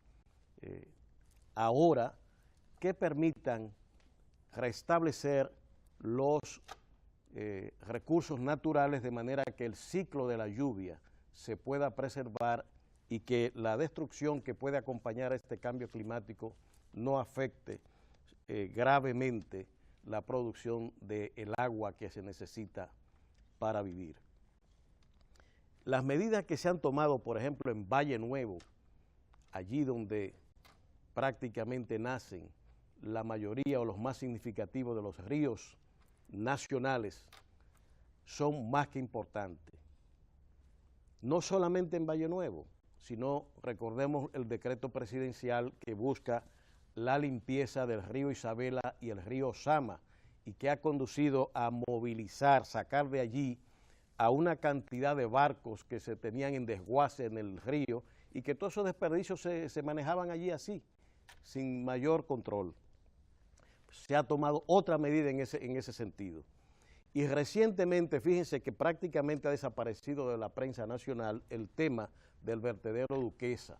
ahora que permitan restablecer los recursos naturales de manera que el ciclo de la lluvia se pueda preservar y que la destrucción que puede acompañar a este cambio climático no afecte gravemente la producción del agua que se necesita para vivir. Las medidas que se han tomado, por ejemplo, en Valle Nuevo, allí donde prácticamente nacen la mayoría o los más significativos de los ríos nacionales, son más que importantes. No solamente en Valle Nuevo, sino recordemos el decreto presidencial que busca la limpieza del río Isabela y el río Sama y que ha conducido a movilizar, sacar de allí a una cantidad de barcos que se tenían en desguace en el río y que todos esos desperdicios se manejaban allí así, sin mayor control. se ha tomado otra medida en ese sentido. Y recientemente, fíjense que prácticamente ha desaparecido de la prensa nacional el tema del vertedero Duquesa,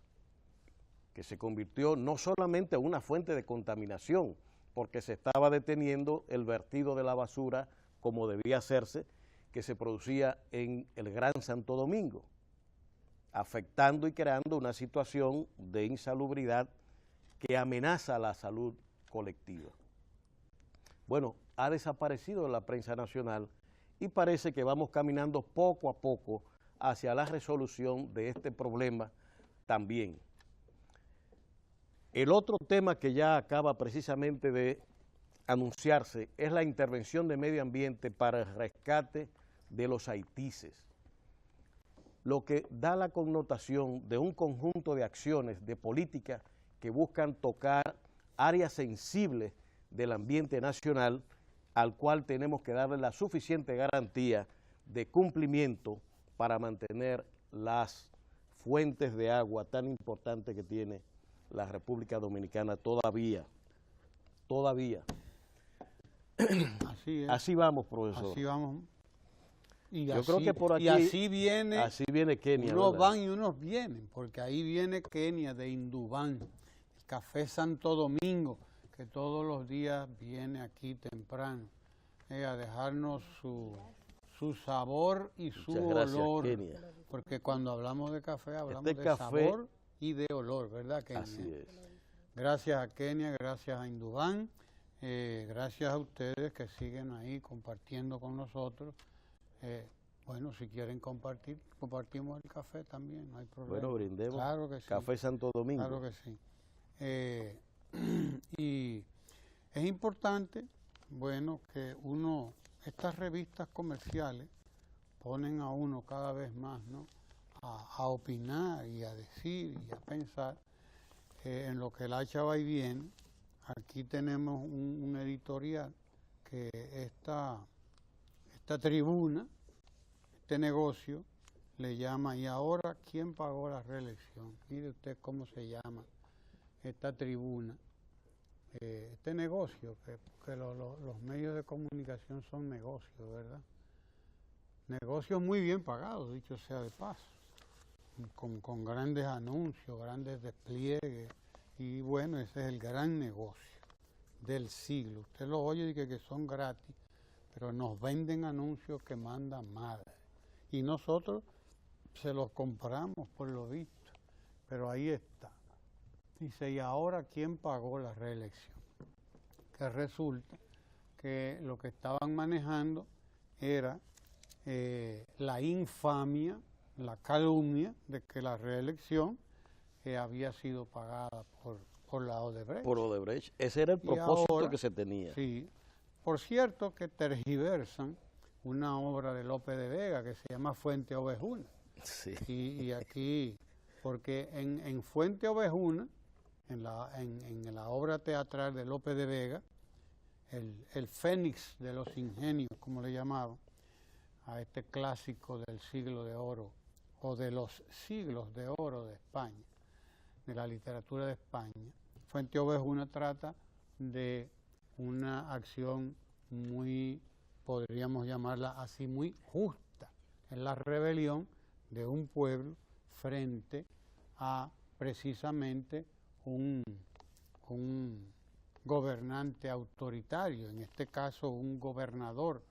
que se convirtió no solamente en una fuente de contaminación, porque se estaba deteniendo el vertido de la basura como debía hacerse, que se producía en el Gran Santo Domingo, afectando y creando una situación de insalubridad que amenaza la salud colectiva. Bueno, ha desaparecido de la prensa nacional y parece que vamos caminando poco a poco hacia la resolución de este problema también. El otro tema que ya acaba precisamente de anunciarse es la intervención de medio ambiente para el rescate de los haitises, lo que da la connotación de un conjunto de acciones, de políticas que buscan tocar áreas sensibles del ambiente nacional, al cual tenemos que darle la suficiente garantía de cumplimiento para mantener las fuentes de agua tan importantes que tiene la República Dominicana todavía. Así es. Así vamos, profesor. Así vamos. Y Yo así, creo que por aquí, y así viene Kenia. Unos ¿verdad? van y unos vienen, porque ahí viene Kenia de Indubán, el Café Santo Domingo, que todos los días viene aquí temprano a dejarnos su sabor y su Muchas olor. gracias, Kenia. Porque cuando hablamos de café, hablamos Este de café, sabor y de olor, ¿verdad, Kenia? Así es. Gracias a Kenia, gracias a Indubán, gracias a ustedes que siguen ahí compartiendo con nosotros. Bueno, si quieren compartir, compartimos el café también, no hay problema. Bueno, brindemos. Claro que sí. Café Santo Domingo. Claro que sí. Y es importante, bueno, que estas revistas comerciales ponen a uno cada vez más, ¿no?, a opinar y a decir y a pensar en lo que el hacha va y viene. Aquí tenemos un editorial que esta tribuna, este negocio, le llama "¿Y ahora quién pagó la reelección?". Mire usted cómo se llama esta tribuna. Este negocio, que los medios de comunicación son negocios, ¿verdad? Negocios muy bien pagados, dicho sea de paso, con grandes anuncios, grandes despliegues, y bueno, ese es el gran negocio del siglo. Usted lo oye y que son gratis, pero nos venden anuncios que mandan madre, y nosotros se los compramos por lo visto, pero ahí está. Dice, ¿y ahora quién pagó la reelección? Que resulta que lo que estaban manejando era la infamia, la calumnia de que la reelección había sido pagada por la Odebrecht. Por Odebrecht. Ese era el propósito que se tenía. Sí. Por cierto que tergiversan una obra de Lope de Vega que se llama Fuente Ovejuna. Sí. Y aquí, porque en Fuente Ovejuna, en la obra teatral de Lope de Vega, el Fénix de los Ingenios, como le llamaban, a este clásico del siglo de oro, o de los siglos de oro de España, de la literatura de España. Fuente Ovejuna trata de una acción muy, podríamos llamarla así, muy justa. Es la rebelión de un pueblo frente a precisamente un gobernante autoritario, en este caso un gobernador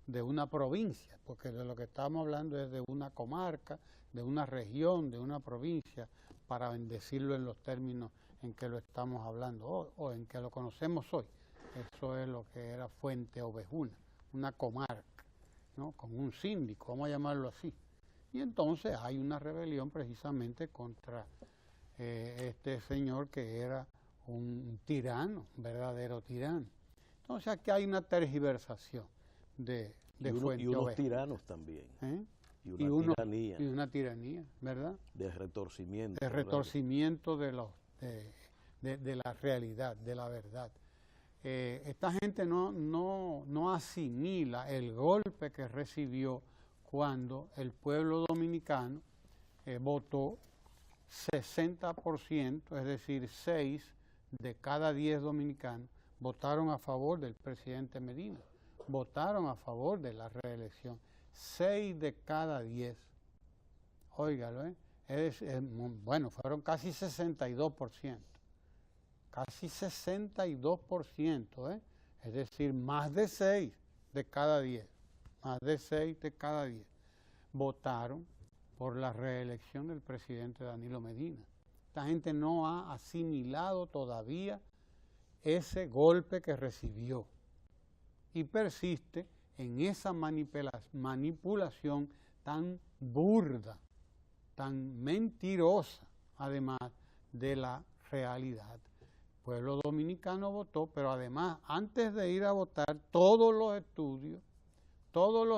de una provincia, porque de lo que estamos hablando es de una comarca, de una región, de una provincia, para bendecirlo en los términos en que lo estamos hablando hoy, o en que lo conocemos hoy. Eso es lo que era Fuente Ovejuna, una comarca, ¿no?, con un síndico, vamos a llamarlo así. Y entonces hay una rebelión precisamente contra este señor que era un tirano, un verdadero tirano. Entonces aquí hay una tergiversación de Fuente Ovejuna. Y unos tiranos también. Y una tiranía, ¿verdad? De retorcimiento. De retorcimiento de la realidad, de la verdad. Esta gente no asimila el golpe que recibió cuando el pueblo dominicano votó 60%, es decir, 6 de cada 10 dominicanos votaron a favor del presidente Medina, votaron a favor de la reelección. 6 de cada 10. Óigalo, bueno, fueron casi 62%. Casi 62%, es decir, más de 6 de cada 10. Más de 6 de cada 10 votaron por la reelección del presidente Danilo Medina. Esta gente no ha asimilado todavía ese golpe que recibió y persiste en esa manipulación tan burda, tan mentirosa, además de la realidad. El pueblo dominicano votó, pero además, antes de ir a votar, todos los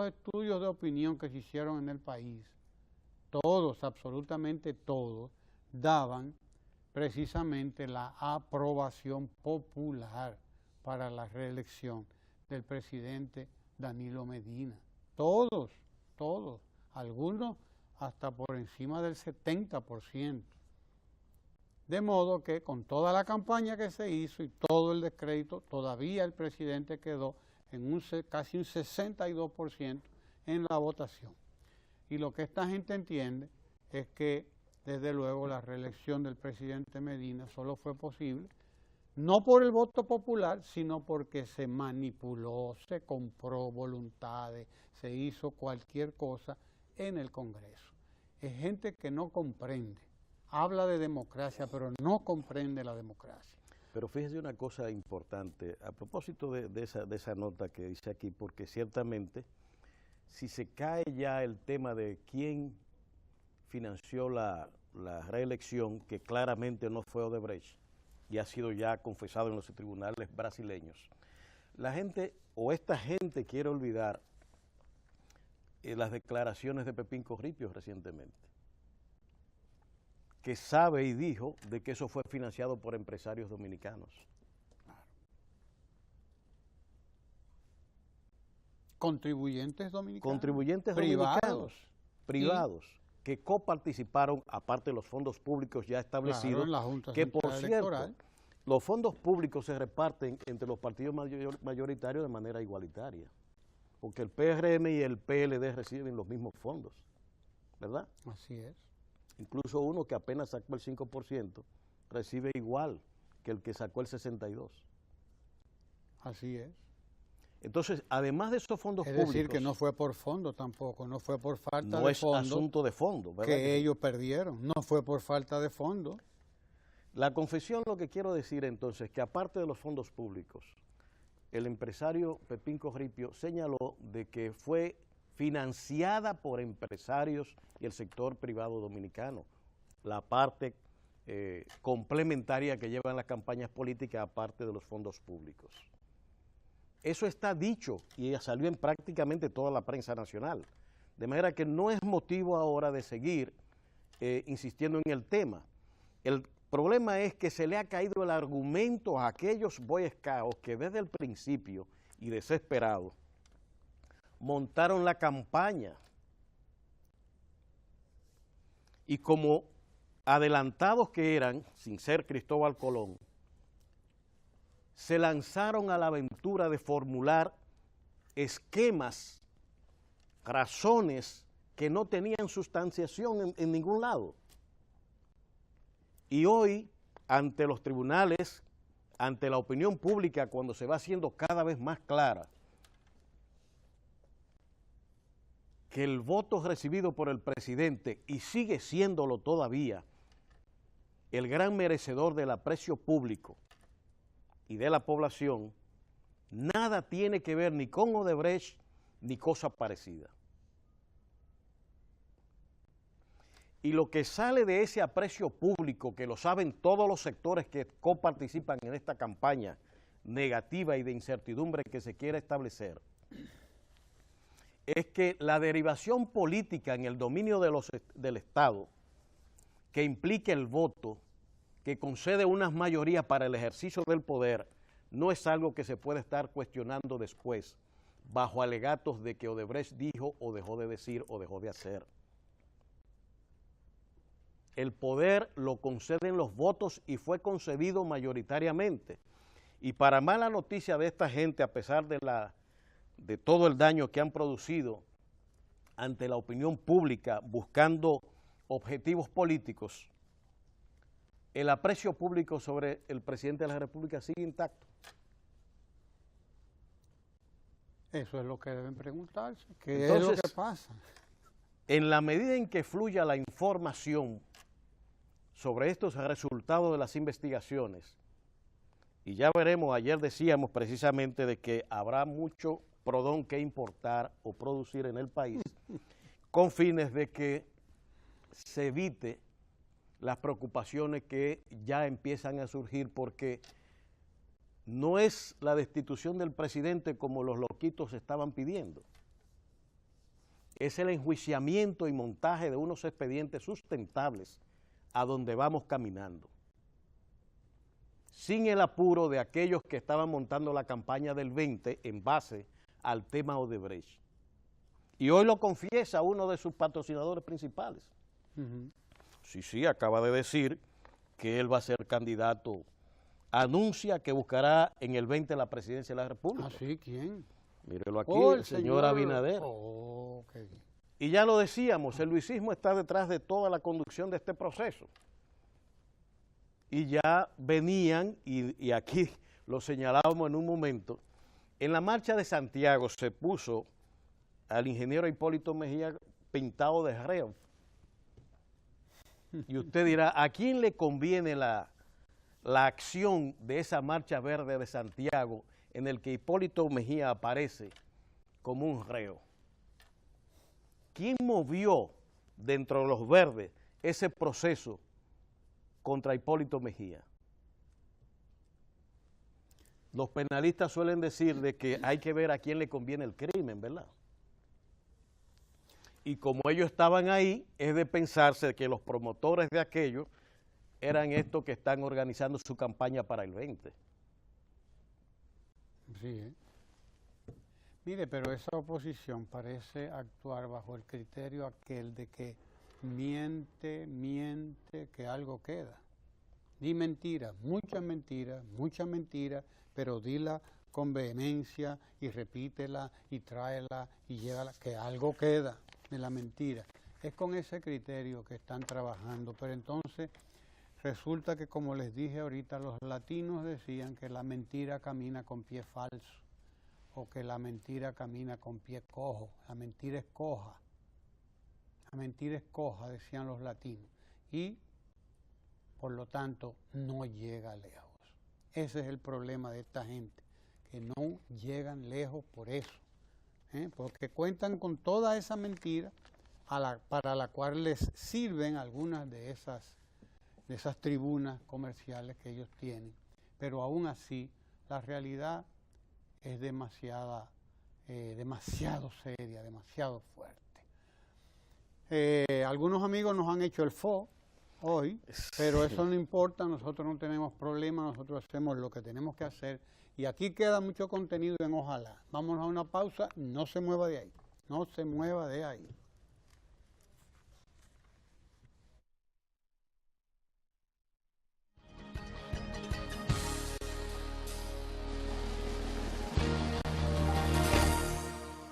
estudios de opinión que se hicieron en el país, todos, absolutamente todos, daban precisamente la aprobación popular para la reelección del presidente Danilo Medina. Todos, algunos hasta por encima del 70%. De modo que con toda la campaña que se hizo y todo el descrédito, todavía el presidente quedó en casi un 62% en la votación. Y lo que esta gente entiende es que, desde luego, la reelección del presidente Medina solo fue posible, no por el voto popular, sino porque se manipuló, se compró voluntades, se hizo cualquier cosa en el Congreso. Es gente que no comprende, habla de democracia, pero no comprende la democracia. Pero fíjese una cosa importante, a propósito de esa nota que dice aquí, porque ciertamente, si se cae ya el tema de quién financió la reelección, que claramente no fue Odebrecht, y ha sido ya confesado en los tribunales brasileños, la gente, o esta gente, quiere olvidar las declaraciones de Pepín Corripio recientemente, que sabe y dijo de que eso fue financiado por empresarios dominicanos. Contribuyentes dominicanos. Contribuyentes privados, que coparticiparon, aparte de los fondos públicos ya establecidos, claro, en la Junta que por Electoral. cierto, los fondos públicos se reparten entre los partidos mayoritarios de manera igualitaria, porque el PRM y el PLD reciben los mismos fondos, ¿verdad? Así es. Incluso uno que apenas sacó el 5% recibe igual que el que sacó el 62%. Así es. Entonces, además de esos fondos públicos... Es decir, que no fue por fondo tampoco, no fue por falta de fondo. No es asunto de fondo, ¿verdad? Que ellos perdieron, no fue por falta de fondo. La confesión, lo que quiero decir entonces, que aparte de los fondos públicos, el empresario Pepín Corripio señaló de que fue financiada por empresarios y el sector privado dominicano, la parte complementaria que llevan las campañas políticas aparte de los fondos públicos. Eso está dicho y salió en prácticamente toda la prensa nacional, de manera que no es motivo ahora de seguir insistiendo en el tema. El problema es que se le ha caído el argumento a aquellos Boy Scouts que desde el principio y desesperados montaron la campaña y como adelantados que eran, sin ser Cristóbal Colón, se lanzaron a la aventura de formular esquemas, razones que no tenían sustanciación en ningún lado. Y hoy, ante los tribunales, ante la opinión pública, cuando se va haciendo cada vez más clara que el voto recibido por el presidente, y sigue siéndolo todavía, el gran merecedor del aprecio público y de la población, nada tiene que ver ni con Odebrecht ni cosa parecida. Y lo que sale de ese aprecio público, que lo saben todos los sectores que coparticipan en esta campaña negativa y de incertidumbre que se quiere establecer, es que la derivación política en el dominio del Estado, que implica el voto, que concede unas mayorías para el ejercicio del poder, no es algo que se puede estar cuestionando después, bajo alegatos de que Odebrecht dijo o dejó de decir o dejó de hacer. El poder lo conceden los votos y fue concedido mayoritariamente. Y para mala noticia de esta gente, a pesar de todo el daño que han producido ante la opinión pública buscando objetivos políticos, el aprecio público sobre el presidente de la República sigue intacto. Eso es lo que deben preguntarse, ¿qué Entonces, es lo que pasa? En la medida en que fluya la información sobre estos resultados de las investigaciones, y ya veremos, ayer decíamos precisamente de que habrá mucho prodón que importar o producir en el país, con fines de que se evite las preocupaciones que ya empiezan a surgir, porque no es la destitución del presidente como los loquitos estaban pidiendo, es el enjuiciamiento y montaje de unos expedientes sustentables a donde vamos caminando, sin el apuro de aquellos que estaban montando la campaña del 20 en base al tema Odebrecht. Y hoy lo confiesa uno de sus patrocinadores principales. Sí, acaba de decir que él va a ser candidato, anuncia que buscará en el 20 la presidencia de la República. ¿Ah, sí? ¿Quién? Mírelo aquí, el señor Abinader. Qué bien. Y ya lo decíamos, el luisismo está detrás de toda la conducción de este proceso. Y ya venían, y aquí lo señalábamos en un momento, en la marcha de Santiago se puso al ingeniero Hipólito Mejía pintado de reo. Y usted dirá, ¿a quién le conviene la acción de esa marcha verde de Santiago en el que Hipólito Mejía aparece como un reo? ¿Quién movió dentro de los verdes ese proceso contra Hipólito Mejía? Los penalistas suelen decir de que hay que ver a quién le conviene el crimen, ¿verdad? Y como ellos estaban ahí, es de pensarse que los promotores de aquello eran estos que están organizando su campaña para el 20. Sí, Mire, pero esa oposición parece actuar bajo el criterio aquel de que miente, que algo queda. Di mentira, mucha mentira, pero dila con vehemencia y repítela y tráela y llévala, que algo queda de la mentira. Es con ese criterio que están trabajando, pero entonces resulta que, como les dije ahorita, los latinos decían que la mentira camina con pie falso, o que la mentira camina con pie cojo, la mentira es coja. La mentira es coja, decían los latinos, y por lo tanto no llega lejos. Ese es el problema de esta gente, que no llegan lejos por eso, porque cuentan con toda esa mentira para la cual les sirven algunas de esas tribunas comerciales que ellos tienen, pero aún así la realidad es demasiado seria, demasiado fuerte. Algunos amigos nos han hecho el fo hoy, pero eso no importa, nosotros no tenemos problema, nosotros hacemos lo que tenemos que hacer, y aquí queda mucho contenido en Ojalá. Vámonos a una pausa, no se mueva de ahí, no se mueva de ahí.